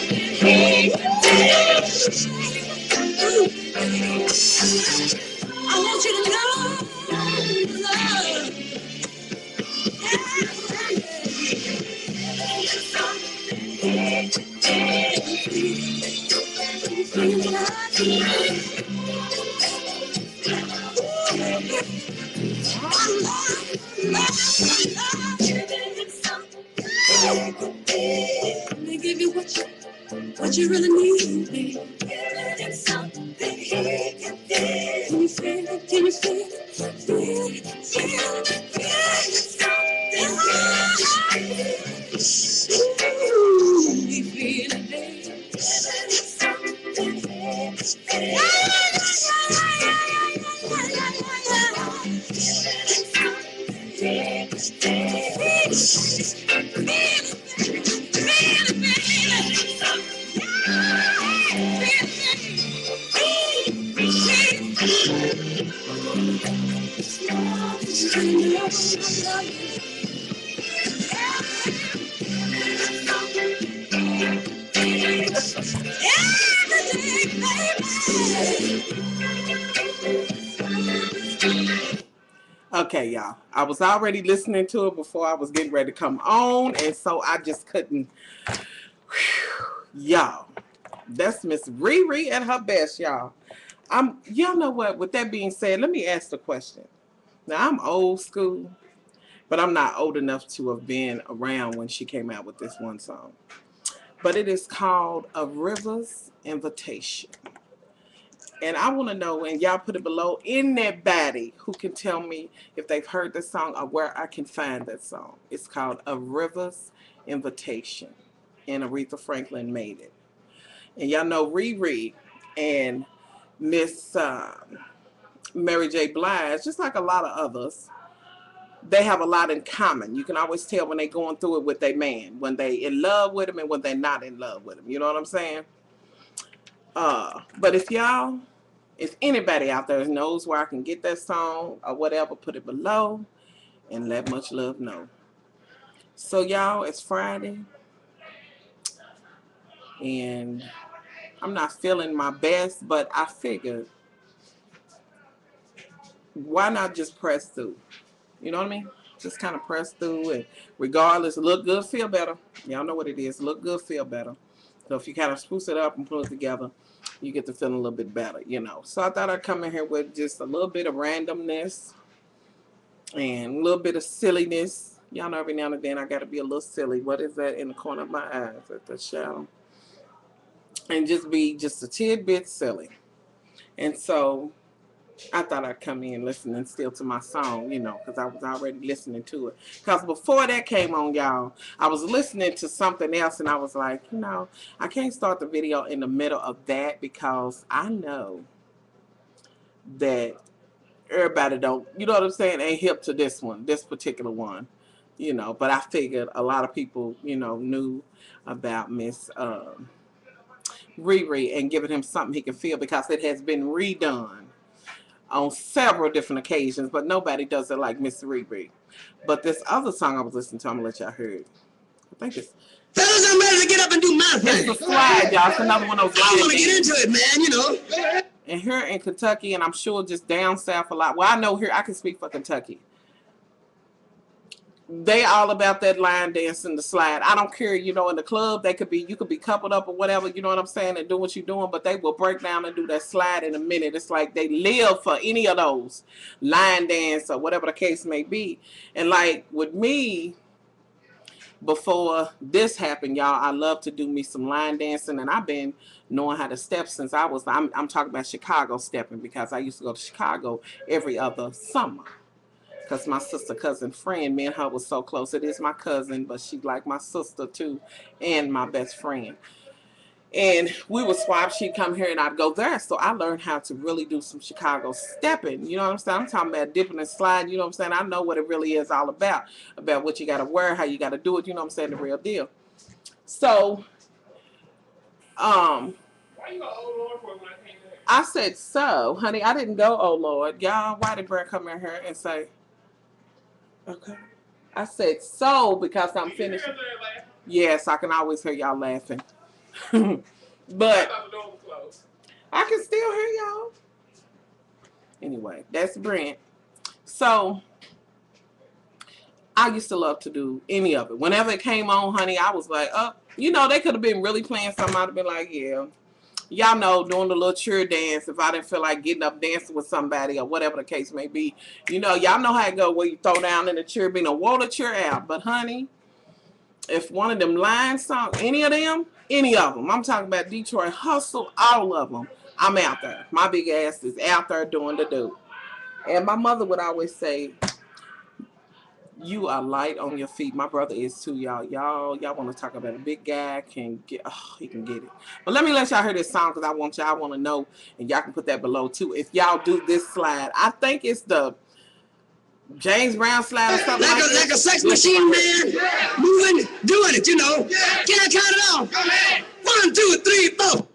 I want you to know, love. Let me give you what you really need, baby. Give something he can feel. Can you feel it? Can you feel it? Feel it, feel it, feel it. Something. Ooh, you feel it, baby. Something he Okay, y'all. I was already listening to it before I was getting ready to come on, and so I just couldn't. Y'all, that's Miss Riri at her best, y'all. Y'all know what? With that being said, let me ask the question. Now, I'm old school, but I'm not old enough to have been around when she came out with this one song. But it is called A River's Invitation. And I want to know, and y'all put it below, anybody who can tell me if they've heard this song or where I can find that song. It's called A River's Invitation. And Aretha Franklin made it. And y'all know Riri and Miss Mary J. Blige, just like a lot of others, they have a lot in common. You can always tell when they're going through it with their man, when they in love with him and when they're not in love with him. You know what I'm saying? But if anybody out there knows where I can get that song or whatever, put it below and let Much Love know. So y'all, it's Friday and I'm not feeling my best, but I figured why not just press through? You know what I mean? Just kind of press through and regardless, look good, feel better. Y'all know what it is. Look good, feel better. So if you kind of spruce it up and put it together, you get to feeling a little bit better, you know. So I thought I'd come in here with just a little bit of randomness and a little bit of silliness. Y'all know every now and then I got to be a little silly. What is that in the corner of my eyes at the shadow? And just be just a tidbit silly. And so I thought I'd come in listening still to my song, you know, because I was already listening to it. Because before that came on, y'all, I was listening to something else, and I was like, you know, I can't start the video in the middle of that because I know that everybody don't, you know what I'm saying, ain't hip to this one, this particular one, you know. But I figured a lot of people, you know, knew about Miss Riri and giving him something he can feel because it has been redone on several different occasions, but nobody does it like Miss Riri. But this other song I was listening to, I'm gonna let y'all hear it. I think it's fellas, I'm ready to get up and do my thing. It's the slide, y'all. It's another one of those. I want to get into it, man. You know. And here in Kentucky, and I'm sure just down south a lot. Well, I know here I can speak for Kentucky. They all about that line dancing, the slide. I don't care, you know, in the club, you could be coupled up or whatever, you know what I'm saying, and do what you're doing, but they will break down and do that slide in a minute. It's like they live for any of those, line dance or whatever the case may be. And like with me, before this happened, y'all, I love to do me some line dancing, and I've been knowing how to step since I'm talking about Chicago stepping, because I used to go to Chicago every other summer. Because my sister, cousin, friend, me and her was so close. It is my cousin, but she like my sister too, and my best friend. And we would swap. She'd come here and I'd go there. So I learned how to really do some Chicago stepping. You know what I'm saying? I'm talking about dipping and sliding. You know what I'm saying? I know what it really is all about what you got to wear, how you got to do it. You know what I'm saying? The real deal. So, Why you go, oh Lord, for when I came back? I said, so, honey, I didn't go, oh Lord. Y'all, why did Brad come in here and say, okay. I said so because I'm finished. Like, yes, I can always hear y'all laughing. But thought the door was closed. I can still hear y'all. Anyway, that's Brent. So I used to love to do any of it. Whenever it came on, honey, I was like, oh, you know, they could have been really playing something. I'd have been like, yeah. Y'all know, doing the little cheer dance if I didn't feel like getting up dancing with somebody or whatever the case may be. You know, y'all know how it go where you throw down in the cheer, being a wall to cheer out. But honey, if one of them line songs, any of them, I'm talking about Detroit Hustle, all of them, I'm out there. My big ass is out there doing the do. And my mother would always say, you are light on your feet. My brother is too, y'all. Y'all want to talk about a big guy can get, oh, he can get it. But let me let y'all hear this song because I want to know, and y'all can put that below too. If y'all do this slide, I think it's the James Brown slide or something like a sex machine, man. Moving, doing it, you know. Can I count it off? 1, 2, 3, 4.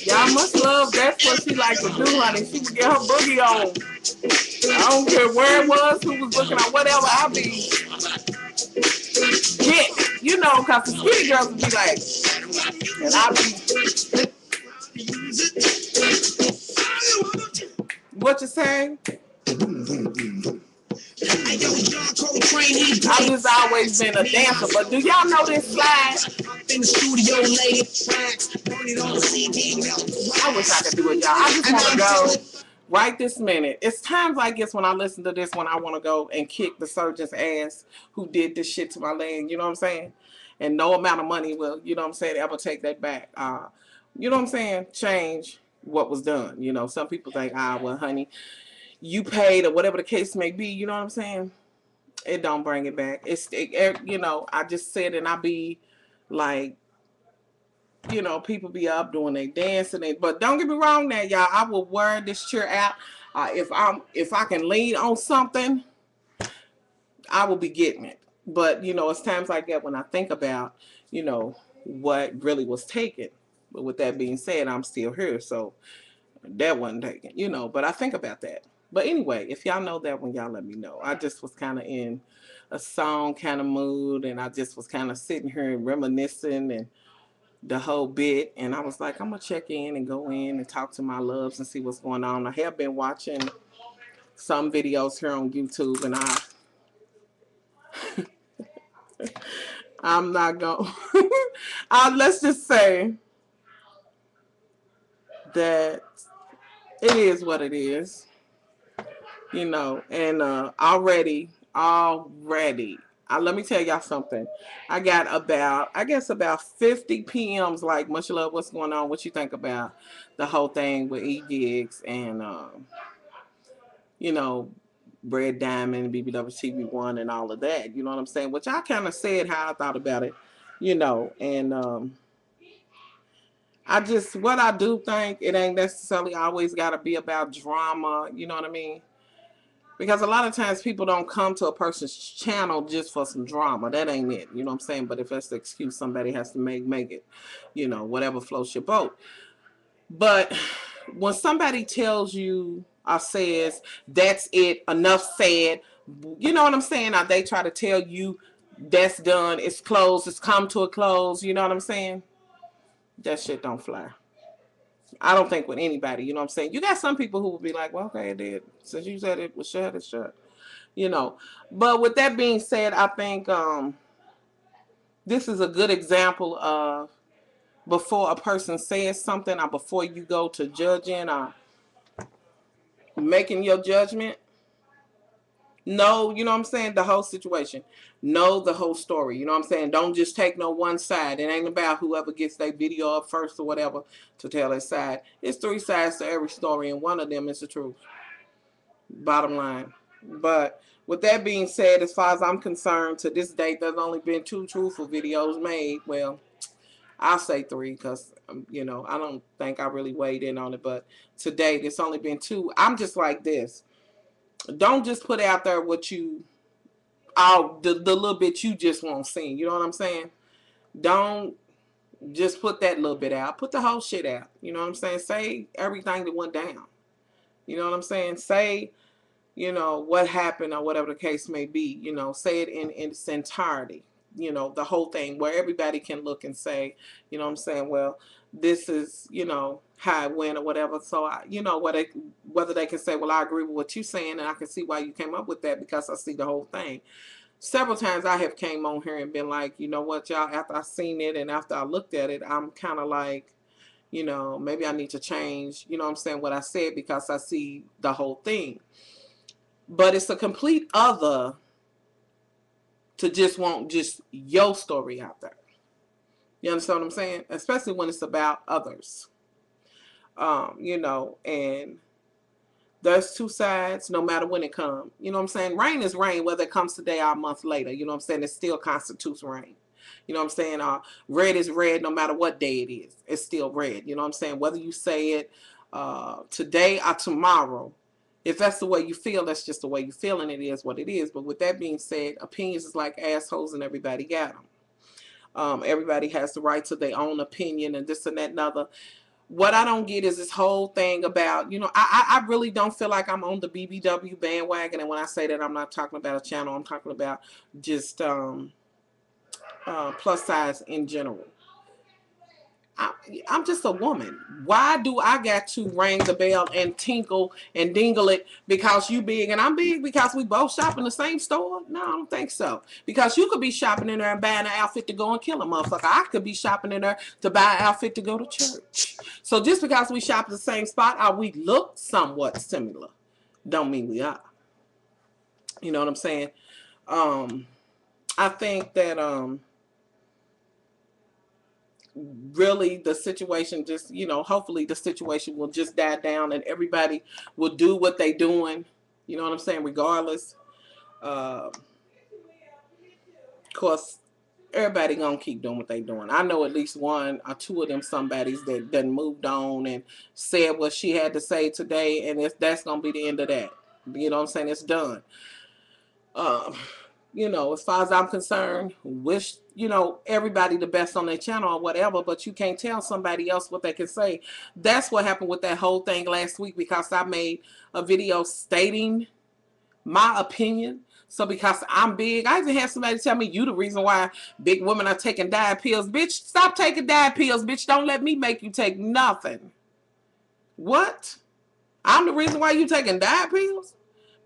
Y'all must love. That's what she liked to do, honey. She would get her boogie on. I don't care where it was, who was looking at whatever. I be get, you know, because the skinny girls would be like, and I be, what you saying? I've just always been a dancer, but do y'all know this slide? In the studio, lady. I wish I could do it, y'all. I just want to go right this minute. It's times like this when I listen to this when I want to go and kick the surgeon's ass who did this shit to my leg. You know what I'm saying? And no amount of money will, you know what I'm saying, ever take that back. You know what I'm saying? Change what was done. You know, some people think, well, honey, you paid or whatever the case may be. You know what I'm saying? It don't bring it back. You know, I just said, and I be like, you know, people be up doing their dancing, but don't get me wrong now, y'all. I will wear this chair out. If I can lean on something, I will be getting it. But you know, it's times like that when I think about, you know, what really was taken. But with that being said, I'm still here, so that wasn't taken, you know. But I think about that. But anyway, if y'all know that one, y'all let me know. I just was kind of in a song kind of mood, and I just was kind of sitting here and reminiscing and the whole bit, and I was like, I'm gonna check in and go in and talk to my loves and see what's going on. I have been watching some videos here on YouTube, and I'm not gonna let's just say that it is what it is, you know. And already let me tell y'all something. I got about 50 PMs like, much love, what's going on, what you think about the whole thing with E-Gigs and you know, Red Diamond, BBWTV1 and all of that, you know what I'm saying? Which I kind of said how I thought about it, you know. And what I do think, it ain't necessarily always got to be about drama, you know what I mean? Because a lot of times people don't come to a person's channel just for some drama. That ain't it, you know what I'm saying? But if that's the excuse somebody has to make it, you know, whatever floats your boat. But when somebody tells you or says, that's it, enough said, you know what I'm saying? Or they try to tell you that's done, it's closed, it's come to a close, you know what I'm saying? That shit don't fly. I don't think with anybody, you know what I'm saying? You got some people who will be like, well, okay, it did. Since you said it was shut, it's shut. You know. But with that being said, I think this is a good example of before a person says something or before you go to judging or making your judgment, know, you know what I'm saying, the whole situation. Know the whole story, you know what I'm saying? Don't just take no one side. It ain't about whoever gets their video up first or whatever to tell their side. It's 3 sides to every story, and one of them is the truth. Bottom line. But with that being said, as far as I'm concerned, to this date, there's only been 2 truthful videos made. Well, I'll say 3 because, you know, I don't think I really weighed in on it. But to date, it's only been 2. I'm just like this. Don't just put out there what you, the little bit you just won't see. You know what I'm saying? Don't Just put that little bit out. Put the whole shit out. You know what I'm saying? Say everything that went down. You know what I'm saying? Say, you know, what happened or whatever the case may be. You know, say it in its entirety. You know, the whole thing where everybody can look and say, you know what I'm saying? Well, this is, you know, how it went or whatever. So, you know, whether they can say, well, I agree with what you're saying and I can see why you came up with that because I see the whole thing. Several times I have came on here and been like, you know what, y'all, after I seen it and after I looked at it, I'm kind of like, you know, maybe I need to change, you know what I'm saying, what I said because I see the whole thing. But it's a complete other to just want just your story out there. You understand what I'm saying? Especially when it's about others. You know, and there's two sides no matter when it comes. You know what I'm saying? Rain is rain, whether it comes today or a month later. You know what I'm saying? It still constitutes rain. You know what I'm saying? Red is red no matter what day it is. It's still red. You know what I'm saying? Whether you say it today or tomorrow, if that's the way you feel, that's just the way you feel, and it is what it is. But with that being said, opinions is like assholes, and everybody got them. Everybody has the right to their own opinion, and this and that and other. What I don't get is this whole thing about, you know, I really don't feel like I'm on the BBW bandwagon. And when I say that, I'm not talking about a channel. I'm talking about just plus size in general. I'm just a woman. Why do I got to ring the bell and tinkle and dingle it because you big and I'm big because we both shop in the same store? No, I don't think so. Because you could be shopping in there and buying an outfit to go and kill a motherfucker. I could be shopping in there to buy an outfit to go to church. So just because we shop at the same spot or we look somewhat similar, don't mean we are. You know what I'm saying? I think that really the situation just, you know, hopefully the situation will just die down and everybody will do what they doing, you know what I'm saying, regardless. Of course, everybody gonna keep doing what they doing. I know at least one or two of them somebodies that done moved on and said what she had to say today, and that's gonna be the end of that. You know what I'm saying? It's done. um you know, as far as I'm concerned, wish, you know, everybody the best on their channel or whatever, but you can't tell somebody else what they can say. That's what happened with that whole thing last week because I made a video stating my opinion. So because I'm big, I even had somebody tell me, you the reason why big women are taking diet pills. Bitch, stop taking diet pills. Bitch, don't let me make you take nothing. What? I'm the reason why you taking diet pills?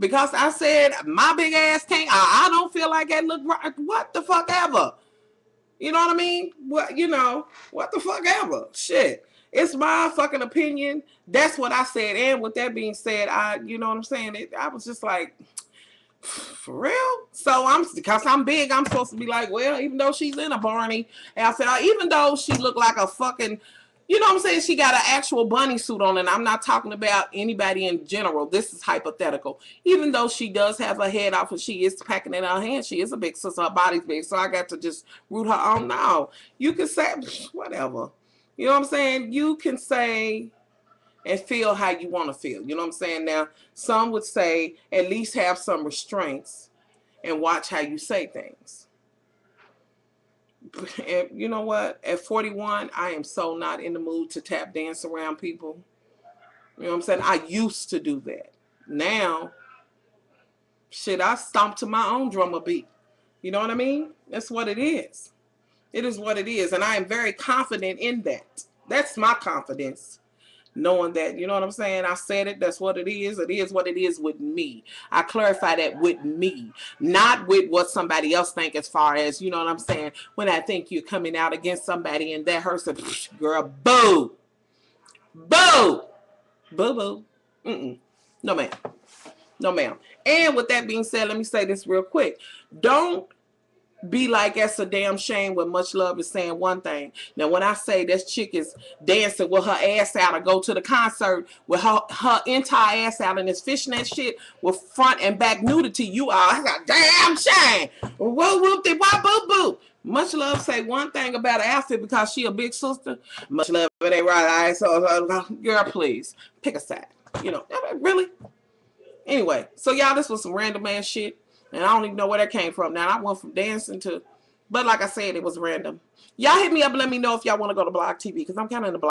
Because I said my big ass can't, I don't feel like that look right. What the fuck ever? You know what I mean? What, you know, what the fuck ever? Shit. It's my fucking opinion. That's what I said. And with that being said, you know what I'm saying? I was just like, for real? So because I'm big, I'm supposed to be like, well, even though she's in a Barney outfit, even though she looked like a fucking, you know what I'm saying? She got an actual bunny suit on, and I'm not talking about anybody in general. This is hypothetical. Even though she does have her head off and she is packing it in her hand, she is a big sister. Her body's big, so I got to just root her on. No, you can say whatever. You know what I'm saying? You can say and feel how you want to feel. You know what I'm saying? Now, some would say at least have some restraints and watch how you say things. And you know what? At 41, I am so not in the mood to tap dance around people. You know what I'm saying? I used to do that. Now, shit, I stomp to my own drummer beat. You know what I mean? That's what it is. It is what it is. And I am very confident in that. That's my confidence. Knowing that, you know what I'm saying? I said it, that's what it is. It is what it is with me. I clarify that with me, not with what somebody else think as far as, you know what I'm saying? When I think you're coming out against somebody and that hurts, girl, boo, boo, boo, boo. Mm-mm. No, ma'am. No, ma'am. And with that being said, let me say this real quick. Don't be like, that's a damn shame when Much Love is saying one thing. Now, when I say this chick is dancing with her ass out or go to the concert with her entire ass out and this fishnet shit with front and back nudity, you are a damn shame. Whoa, whoop, de wah, boo, boo. Much Love say one thing about an outfit because she a big sister. Much Love, it ain't right. So, girl, please, pick a side. You know, really? Anyway, so y'all, this was some random ass shit. And I don't even know where that came from. Now, I went from dancing to But like I said, it was random. Y'all hit me up and let me know if y'all want to go to Block TV because I'm kind of in the Block